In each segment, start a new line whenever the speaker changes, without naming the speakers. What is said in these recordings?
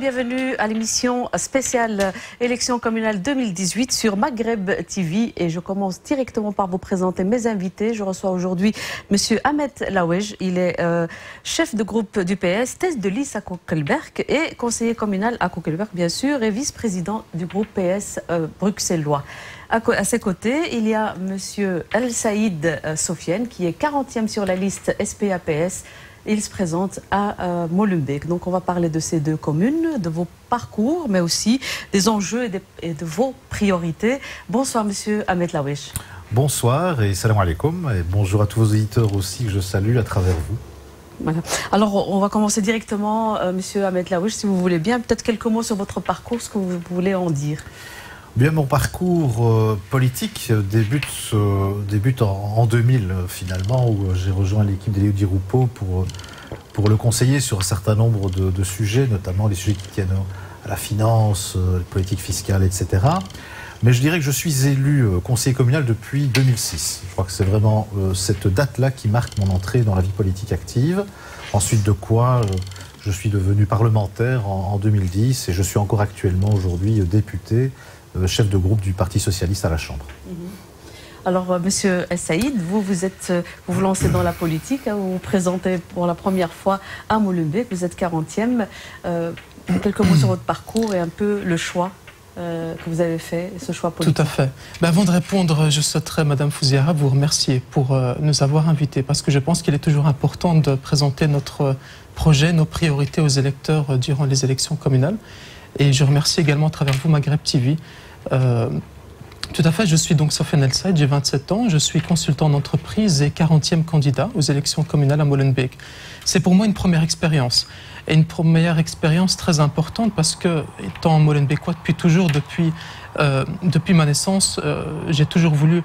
bienvenue à l'émission spéciale élection communale 2018 sur Maghreb TV et je commence directement par vous présenter mes invités. Je reçois aujourd'hui Monsieur Ahmed Laouej, il est chef de groupe du PS, tête de liste à Koekelberg et conseiller communal à Koekelberg bien sûr et vice-président du groupe PS bruxellois. À ses côtés, il y a Monsieur El Saïd Sofiane qui est 40e sur la liste SPA-PS. Il se présente à Molenbeek. Donc on va parler de ces deux communes, de vos parcours, mais aussi des enjeux et de vos priorités. Bonsoir Monsieur Ahmed Laouej.
Bonsoir et salam alaikum. Et bonjour à tous vos auditeurs aussi que je salue à travers vous.
Voilà. Alors on va commencer directement, Monsieur Ahmed Laouej, si vous voulez bien. Peut-être quelques mots sur votre parcours, ce que vous voulez en dire.
Bien, mon parcours politique débute en 2000 finalement, où j'ai rejoint l'équipe d'Eléo Di Rupo pour le conseiller sur un certain nombre de sujets, notamment les sujets qui tiennent à la finance, la politique fiscale, etc. Mais je dirais que je suis élu conseiller communal depuis 2006. Je crois que c'est vraiment cette date-là qui marque mon entrée dans la vie politique active. Ensuite de quoi je suis devenu parlementaire en 2010 et je suis encore actuellement aujourd'hui député, chef de groupe du Parti Socialiste à la Chambre.
Alors, Monsieur El Saïd, vous vous lancez dans la politique, hein, vous vous présentez pour la première fois à Molenbeek, vous êtes 40e. Quelques mots sur votre parcours et un peu le choix que vous avez fait, ce choix politique.
Tout à fait. Ben, avant de répondre, je souhaiterais, Madame Fouziara, vous remercier pour nous avoir invités, parce que je pense qu'il est toujours important de présenter notre projet, nos priorités aux électeurs durant les élections communales. Et je remercie également à travers vous Maghreb TV. Tout à fait, je suis donc Sofiane El Saïd, j'ai 27 ans, je suis consultant d'entreprise et 40e candidat aux élections communales à Molenbeek. C'est pour moi une première expérience, et une première expérience très importante parce que, étant molenbeekois depuis toujours, depuis ma naissance, j'ai toujours voulu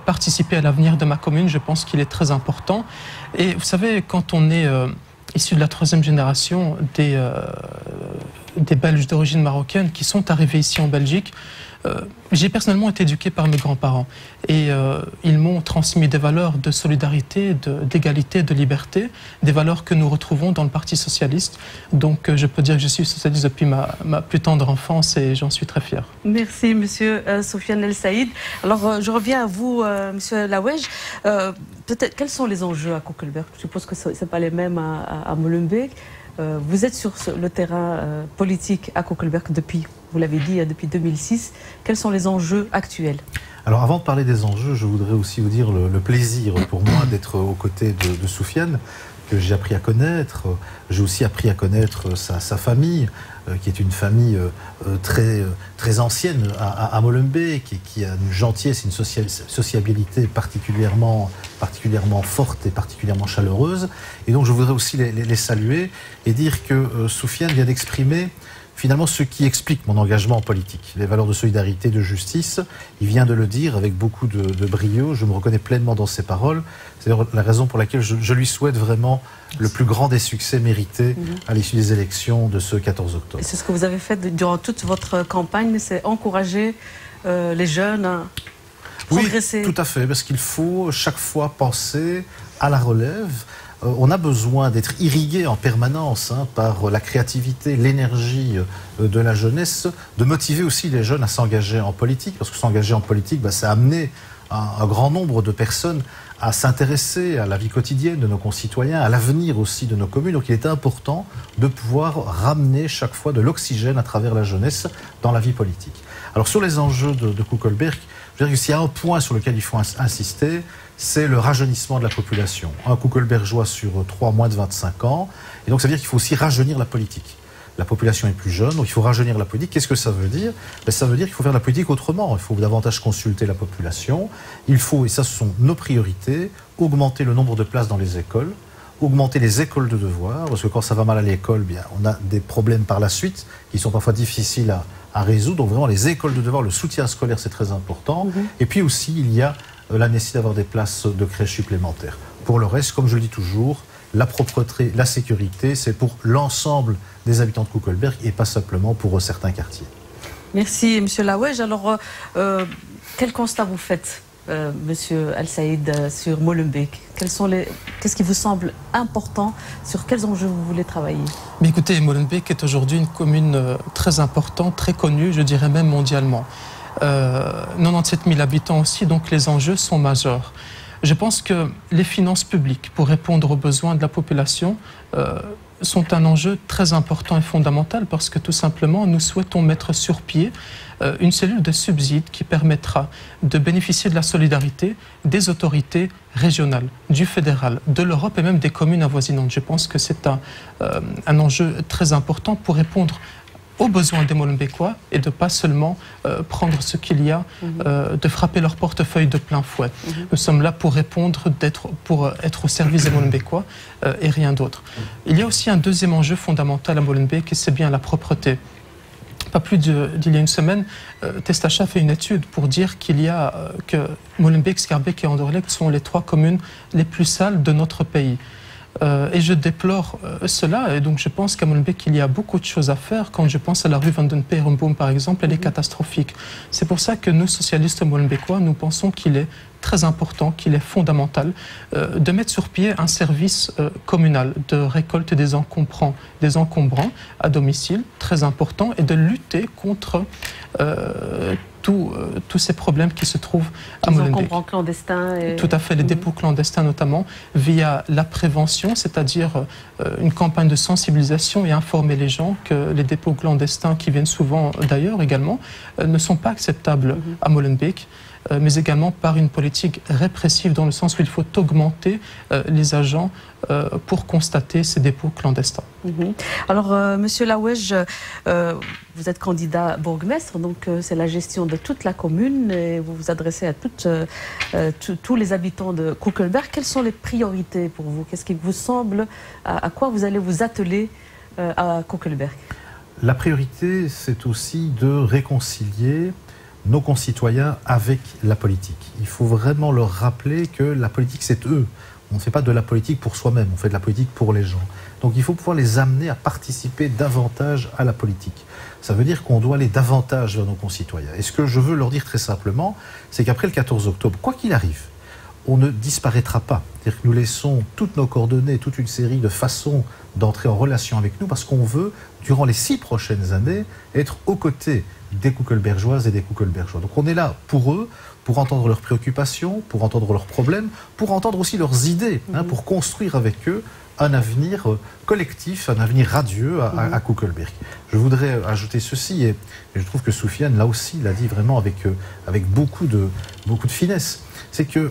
participer à l'avenir de ma commune, je pense qu'il est très important. Et vous savez, quand on est issu de la troisième génération des Belges d'origine marocaine qui sont arrivés ici en Belgique, j'ai personnellement été éduqué par mes grands-parents et ils m'ont transmis des valeurs de solidarité, d'égalité, de liberté, des valeurs que nous retrouvons dans le Parti Socialiste. Donc je peux dire que je suis socialiste depuis ma plus tendre enfance et j'en suis très fier.
Merci Monsieur Sofiane El Saïd. Alors je reviens à vous Monsieur Laouej. Peut-être quels sont les enjeux à Koekelberg? Je suppose que ce n'est pas les mêmes à Molenbeek. Vous êtes sur le terrain politique à Koekelberg depuis, vous l'avez dit, depuis 2006. Quels sont les enjeux actuels?
Alors avant de parler des enjeux, je voudrais aussi vous dire le plaisir pour moi d'être aux côtés de Soufiane, que j'ai appris à connaître. J'ai aussi appris à connaître sa famille, qui est une famille très ancienne à Molenbeek et qui a une gentillesse, une sociabilité particulièrement forte et particulièrement chaleureuse. Et donc je voudrais aussi les saluer et dire que Soufiane vient d'exprimer finalement ce qui explique mon engagement politique, les valeurs de solidarité, de justice. Il vient de le dire avec beaucoup de brio, je me reconnais pleinement dans ses paroles. C'est la raison pour laquelle je lui souhaite vraiment le plus grand des succès mérités à l'issue des élections de ce 14 octobre.
C'est ce que vous avez fait durant toute votre campagne, c'est encourager les jeunes à progresser.
Oui, tout à fait, parce qu'il faut chaque fois penser à la relève. On a besoin d'être irrigué en permanence par la créativité, l'énergie de la jeunesse, de motiver aussi les jeunes à s'engager en politique, parce que s'engager en politique, c'est amener un grand nombre de personnes à s'intéresser à la vie quotidienne de nos concitoyens, à l'avenir aussi de nos communes. Donc il est important de pouvoir ramener chaque fois de l'oxygène à travers la jeunesse dans la vie politique. Alors sur les enjeux de Koekelberg, je veux dire que s'il y a un point sur lequel il faut insister, c'est le rajeunissement de la population. Un Koekelbergeois sur 3 moins de 25 ans. Et donc ça veut dire qu'il faut aussi rajeunir la politique. La population est plus jeune, donc il faut rajeunir la politique. Qu'est-ce que ça veut dire? Ça veut dire qu'il faut faire de la politique autrement. Il faut davantage consulter la population. Il faut, et ça ce sont nos priorités, augmenter le nombre de places dans les écoles, augmenter les écoles de devoir, parce que quand ça va mal à l'école, bien, on a des problèmes par la suite qui sont parfois difficiles à résoudre. Donc vraiment les écoles de devoir, le soutien scolaire, c'est très important. Et puis aussi, il y a la nécessité d'avoir des places de crèche supplémentaires. Pour le reste, comme je le dis toujours, la propreté, la sécurité, c'est pour l'ensemble des habitants de Koekelberg et pas simplement pour certains quartiers.
Merci Monsieur Laouej. Alors, quel constat vous faites Monsieur Al-Saïd, sur Molenbeek? Qu'est-ce qui vous semble important? Sur quels enjeux vous voulez travailler?
Mais écoutez, Molenbeek est aujourd'hui une commune très importante, très connue, je dirais même mondialement. 97 000 habitants aussi, donc les enjeux sont majeurs. Je pense que les finances publiques, pour répondre aux besoins de la population, sont un enjeu très important et fondamental parce que tout simplement, nous souhaitons mettre sur pied une cellule de subside qui permettra de bénéficier de la solidarité des autorités régionales, du fédéral, de l'Europe et même des communes avoisinantes. Je pense que c'est un enjeu très important pour répondre aux besoins des Molenbeekois et de ne pas seulement prendre ce qu'il y a, de frapper leur portefeuille de plein fouet. Nous sommes là pour répondre, pour être au service des Molenbeekois et rien d'autre. Il y a aussi un deuxième enjeu fondamental à Molenbeek et c'est bien la propreté. Pas plus d'il y a une semaine, Testacha fait une étude pour dire que Molenbeek, Schaerbeek et Anderlecht sont les 3 communes les plus sales de notre pays. Et je déplore cela, et donc je pense qu'à Molenbeek, il y a beaucoup de choses à faire. Quand je pense à la rue Van den Perenboom, par exemple, elle est catastrophique. C'est pour ça que nous, socialistes molenbeekois, nous pensons qu'il est très important, qu'il est fondamental de mettre sur pied un service communal de récolte des encombrants à domicile, très important, et de lutter contre tous ces problèmes qui se trouvent à Molenbeek.
Les encombrants clandestins.
Tout à fait, les dépôts clandestins notamment, via la prévention, c'est-à-dire une campagne de sensibilisation et informer les gens que les dépôts clandestins, qui viennent souvent d'ailleurs également, ne sont pas acceptables à Molenbeek, mais également par une politique répressive dans le sens où il faut augmenter les agents pour constater ces dépôts clandestins.
Alors, Monsieur Laouej, vous êtes candidat bourgmestre, donc c'est la gestion de toute la commune et vous vous adressez à tous les habitants de Koekelberg. Quelles sont les priorités pour vous? Qu'est-ce qui vous semble, à quoi vous allez vous atteler à Koekelberg?
La priorité, c'est aussi de réconcilier nos concitoyens avec la politique. Il faut vraiment leur rappeler que la politique, c'est eux. On ne fait pas de la politique pour soi-même, on fait de la politique pour les gens. Donc il faut pouvoir les amener à participer davantage à la politique. Ça veut dire qu'on doit aller davantage vers nos concitoyens. Et ce que je veux leur dire très simplement, c'est qu'après le 14 octobre, quoi qu'il arrive, on ne disparaîtra pas. C'est-à-dire que nous laissons toutes nos coordonnées, toute une série de façons d'entrer en relation avec nous parce qu'on veut, durant les 6 prochaines années, être aux côtés des Koekelbergeoises et des Koekelbergeois. Donc on est là pour eux, pour entendre leurs préoccupations, pour entendre leurs problèmes, pour entendre aussi leurs idées, pour construire avec eux un avenir collectif, un avenir radieux à Koekelberg. Je voudrais ajouter ceci, et je trouve que Soufiane, là aussi, l'a dit vraiment avec beaucoup de finesse, c'est que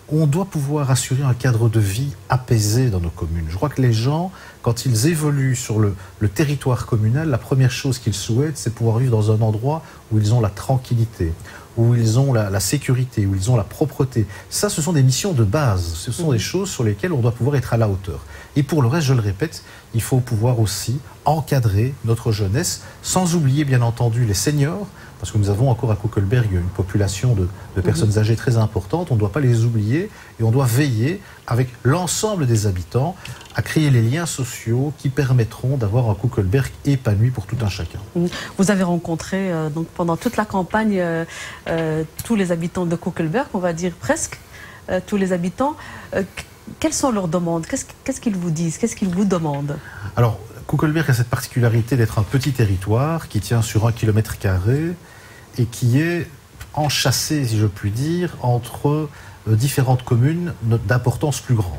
on doit pouvoir assurer un cadre de vie apaisé dans nos communes. Je crois que les gens, quand ils évoluent sur le territoire communal, la première chose qu'ils souhaitent, c'est pouvoir vivre dans un endroit où ils ont la tranquillité, où ils ont la sécurité, où ils ont la propreté. Ça, ce sont des missions de base. Ce sont des choses sur lesquelles on doit pouvoir être à la hauteur. Et pour le reste, je le répète, il faut pouvoir aussi encadrer notre jeunesse, sans oublier, bien entendu, les seniors, parce que nous avons encore à Koekelberg une population de personnes âgées très importante. On ne doit pas les oublier et on doit veiller avec l'ensemble des habitants à créer les liens sociaux qui permettront d'avoir un Koekelberg épanoui pour tout un chacun.
Vous avez rencontré donc pendant toute la campagne tous les habitants de Koekelberg, on va dire presque tous les habitants. Quelles sont leurs demandes? Qu'est-ce qu'ils vous disent? Qu'est-ce qu'ils vous demandent? Alors,
Koekelberg a cette particularité d'être un petit territoire qui tient sur 1 km² et qui est enchâssé, si je puis dire, entre différentes communes d'importance plus grande.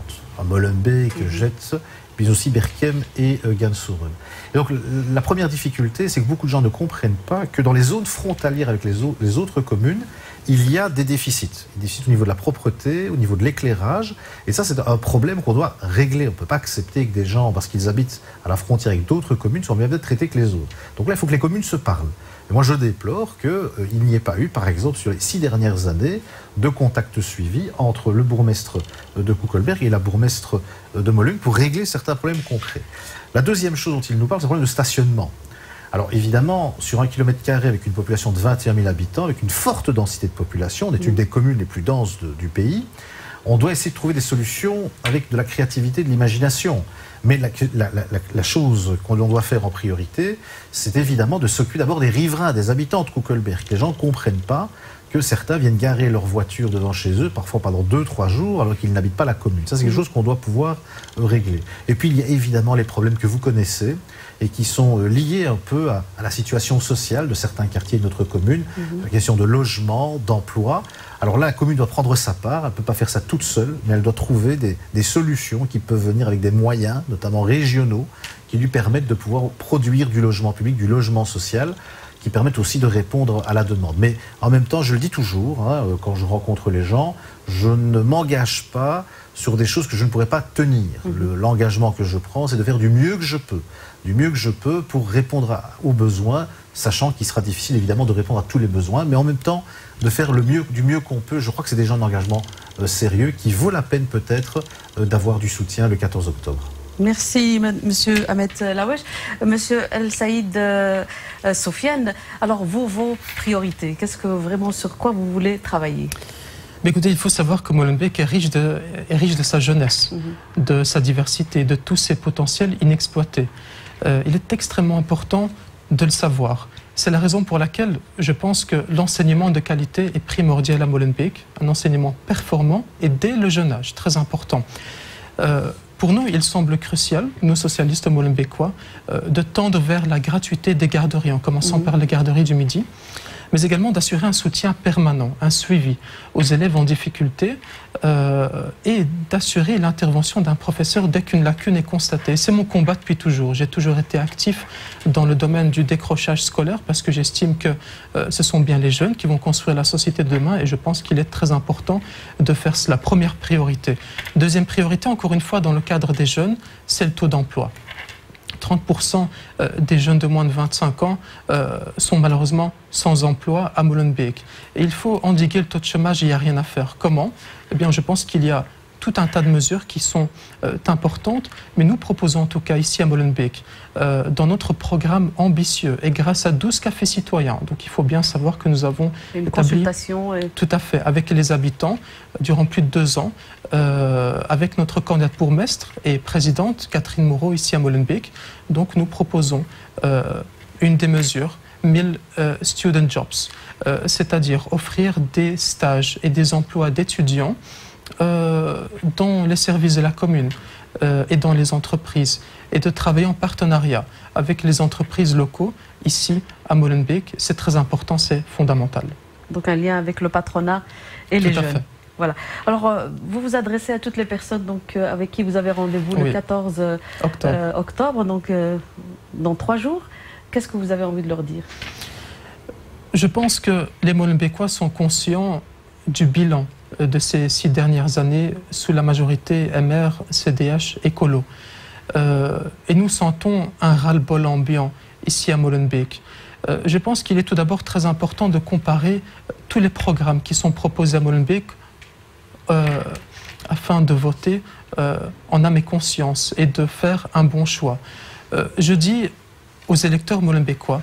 Molenbeek, Jets, puis aussi Berchem et Gansuren. Et donc la première difficulté, c'est que beaucoup de gens ne comprennent pas que dans les zones frontalières avec les autres communes, il y a des déficits. Des déficits au niveau de la propreté, au niveau de l'éclairage. Et ça, c'est un problème qu'on doit régler. On ne peut pas accepter que des gens, parce qu'ils habitent à la frontière avec d'autres communes, soient bien traités que les autres. Donc là, il faut que les communes se parlent. Et moi, je déplore qu'il n'y ait pas eu, par exemple, sur les 6 dernières années, de contacts suivis entre le bourgmestre de Koekelberg et la bourgmestre de Molenbeek pour régler certains problèmes concrets. La deuxième chose dont il nous parle, c'est le problème de stationnement. Alors évidemment, sur 1 km² avec une population de 21 000 habitants, avec une forte densité de population, on est une des communes les plus denses du pays, on doit essayer de trouver des solutions avec de la créativité, de l'imagination. Mais la chose qu'on doit faire en priorité, c'est évidemment de s'occuper d'abord des riverains, des habitants de Koekelberg. Les gens ne comprennent pas que certains viennent garer leur voiture devant chez eux, parfois pendant 2-3 jours, alors qu'ils n'habitent pas la commune. Ça, c'est quelque chose qu'on doit pouvoir régler. Et puis, il y a évidemment les problèmes que vous connaissez et qui sont liés un peu à la situation sociale de certains quartiers de notre commune, la question de logement, d'emploi. Alors là, la commune doit prendre sa part, elle ne peut pas faire ça toute seule, mais elle doit trouver des solutions qui peuvent venir avec des moyens, notamment régionaux, qui lui permettent de pouvoir produire du logement public, du logement social, qui permettent aussi de répondre à la demande. Mais en même temps, je le dis toujours, quand je rencontre les gens, je ne m'engage pas sur des choses que je ne pourrais pas tenir. L'engagement que je prends, c'est de faire du mieux que je peux pour répondre aux besoins, sachant qu'il sera difficile évidemment de répondre à tous les besoins, mais en même temps de faire du mieux qu'on peut. Je crois que c'est déjà un engagement sérieux qui vaut la peine peut-être d'avoir du soutien le 14 octobre.
Merci, Monsieur Ahmed Lawesh. Monsieur El Saïd Sofiane, alors vos priorités, qu'est-ce que vraiment, sur quoi vous voulez travailler?
Mais écoutez, il faut savoir que Molenbeek est riche de sa jeunesse, de sa diversité, de tous ses potentiels inexploités. Il est extrêmement important de le savoir. C'est la raison pour laquelle je pense que l'enseignement de qualité est primordial à Molenbeek, un enseignement performant et dès le jeune âge, très important. Pour nous, il semble crucial, nous socialistes molenbeekois, de tendre vers la gratuité des garderies, en commençant par les garderies du Midi, mais également d'assurer un soutien permanent, un suivi aux élèves en difficulté et d'assurer l'intervention d'un professeur dès qu'une lacune est constatée. C'est mon combat depuis toujours. J'ai toujours été actif dans le domaine du décrochage scolaire parce que j'estime que ce sont bien les jeunes qui vont construire la société de demain et je pense qu'il est très important de faire cela. Première priorité. Deuxième priorité, encore une fois, dans le cadre des jeunes, c'est le taux d'emploi. 30% des jeunes de moins de 25 ans sont malheureusement sans emploi à Molenbeek. Et il faut endiguer le taux de chômage et il n'y a rien à faire. Comment? Eh bien, je pense qu'il y a tout un tas de mesures qui sont importantes, mais nous proposons en tout cas ici à Molenbeek, dans notre programme ambitieux et grâce à 12 cafés citoyens, donc il faut bien savoir que nous avons
une consultation
tout à fait, avec les habitants durant plus de 2 ans, avec notre candidate bourgmestre et présidente Catherine Moreau ici à Molenbeek. Donc nous proposons une des mesures, 1000 student jobs, c'est-à-dire offrir des stages et des emplois d'étudiants dans les services de la commune et dans les entreprises et de travailler en partenariat avec les entreprises locaux ici à Molenbeek. C'est très important, c'est fondamental.
Donc un lien avec le patronat et les jeunes.
Tout à fait.
Voilà. Alors, vous vous adressez à toutes les personnes donc, avec qui vous avez rendez-vous le 14 octobre, donc dans 3 jours. Qu'est-ce que vous avez envie de leur dire?
Je pense que les Molenbeekois sont conscients du bilan de ces 6 dernières années sous la majorité MR, CDH, Écolo. Et nous sentons un ras-le-bol ambiant ici à Molenbeek. Je pense qu'il est tout d'abord très important de comparer tous les programmes qui sont proposés à Molenbeek afin de voter en âme et conscience et de faire un bon choix. Je dis aux électeurs molenbeekois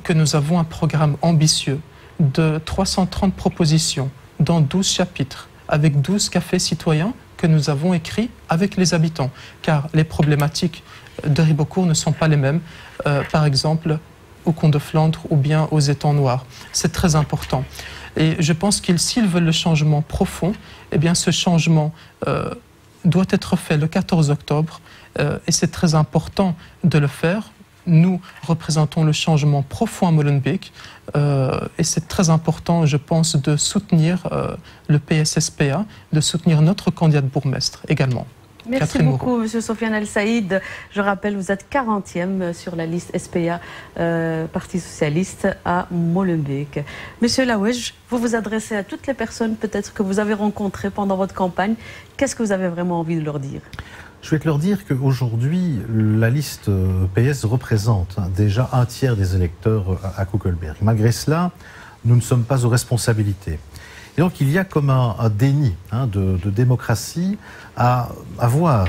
que nous avons un programme ambitieux de 330 propositions dans 12 chapitres, avec 12 cafés citoyens que nous avons écrits avec les habitants, car les problématiques de Ribeaucourt ne sont pas les mêmes, par exemple au Comte de Flandre ou bien aux Étangs Noirs. C'est très important. Et je pense qu'ils, s'ils veulent le changement profond, eh bien ce changement doit être fait le 14 octobre et c'est très important de le faire. Nous représentons le changement profond à Molenbeek et c'est très important, je pense, de soutenir le PSSPA, de soutenir notre candidate bourgmestre également.
Merci
Catherine
beaucoup,
Moreau.
Monsieur Sofiane El Saïd. Je rappelle, vous êtes 40e sur la liste SPA, Parti Socialiste à Molenbeek. Monsieur Lawesh, vous vous adressez à toutes les personnes peut-être que vous avez rencontrées pendant votre campagne. Qu'est-ce que vous avez vraiment envie de leur dire?
Je vais te leur dire qu'aujourd'hui, la liste PS représente déjà 1/3 des électeurs à Koekelberg. Malgré cela, nous ne sommes pas aux responsabilités. Et donc il y a comme un déni de démocratie à avoir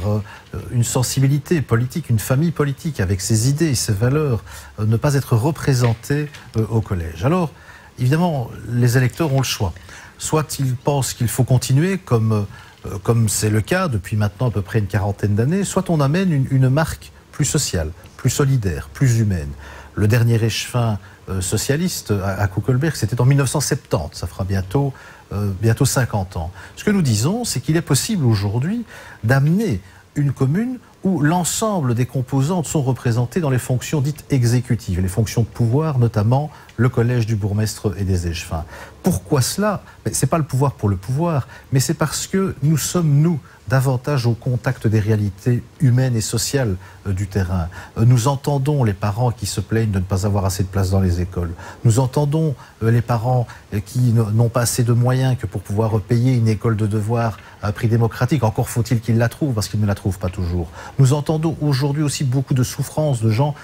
une sensibilité politique, une famille politique avec ses idées et ses valeurs, ne pas être représentés au collège. Alors, évidemment, les électeurs ont le choix. Soit ils pensent qu'il faut continuer comme c'est le cas depuis maintenant à peu près une 40aine d'années, soit on amène une marque plus sociale, plus solidaire, plus humaine. le dernier échevin socialiste à Kuckelberg, c'était en 1970, ça fera bientôt 50 ans. Ce que nous disons, c'est qu'il est possible aujourd'hui d'amener une commune où l'ensemble des composantes sont représentées dans les fonctions dites exécutives, les fonctions de pouvoir, notamment le collège du bourgmestre et des échevins. Pourquoi cela? Ce n'est pas le pouvoir pour le pouvoir, mais c'est parce que nous sommes, nous, davantage au contact des réalités humaines et sociales du terrain. Nous entendons les parents qui se plaignent de ne pas avoir assez de place dans les écoles. Nous entendons les parents qui n'ont pas assez de moyens que pour pouvoir payer une école de devoir à un prix démocratique. Encore faut-il qu'ils la trouvent, parce qu'ils ne la trouvent pas toujours. Nous entendons aujourd'hui aussi beaucoup de souffrances de gens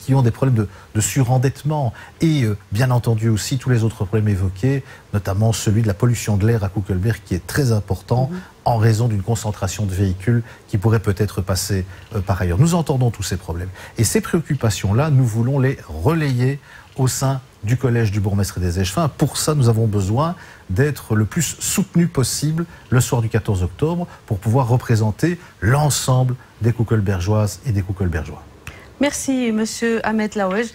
qui ont des problèmes de surendettement et bien entendu aussi tous les autres problèmes évoqués, notamment celui de la pollution de l'air à Kuckelberg qui est très important en raison d'une concentration de véhicules qui pourrait peut-être passer par ailleurs. Nous entendons tous ces problèmes. Et ces préoccupations-là, nous voulons les relayer au sein du collège du bourgmestre et des échevins. Pour ça, nous avons besoin d'être le plus soutenu possible le soir du 14 octobre pour pouvoir représenter l'ensemble des Kuckelbergeoises et des Kuckelbergeois.
Merci, Monsieur Ahmed Laouej.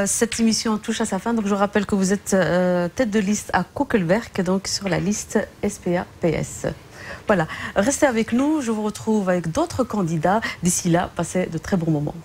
Cette émission touche à sa fin. Donc, je rappelle que vous êtes tête de liste à Kuckelberg, donc sur la liste SPA-PS. Voilà. Restez avec nous. Je vous retrouve avec d'autres candidats. D'ici là, passez de très bons moments.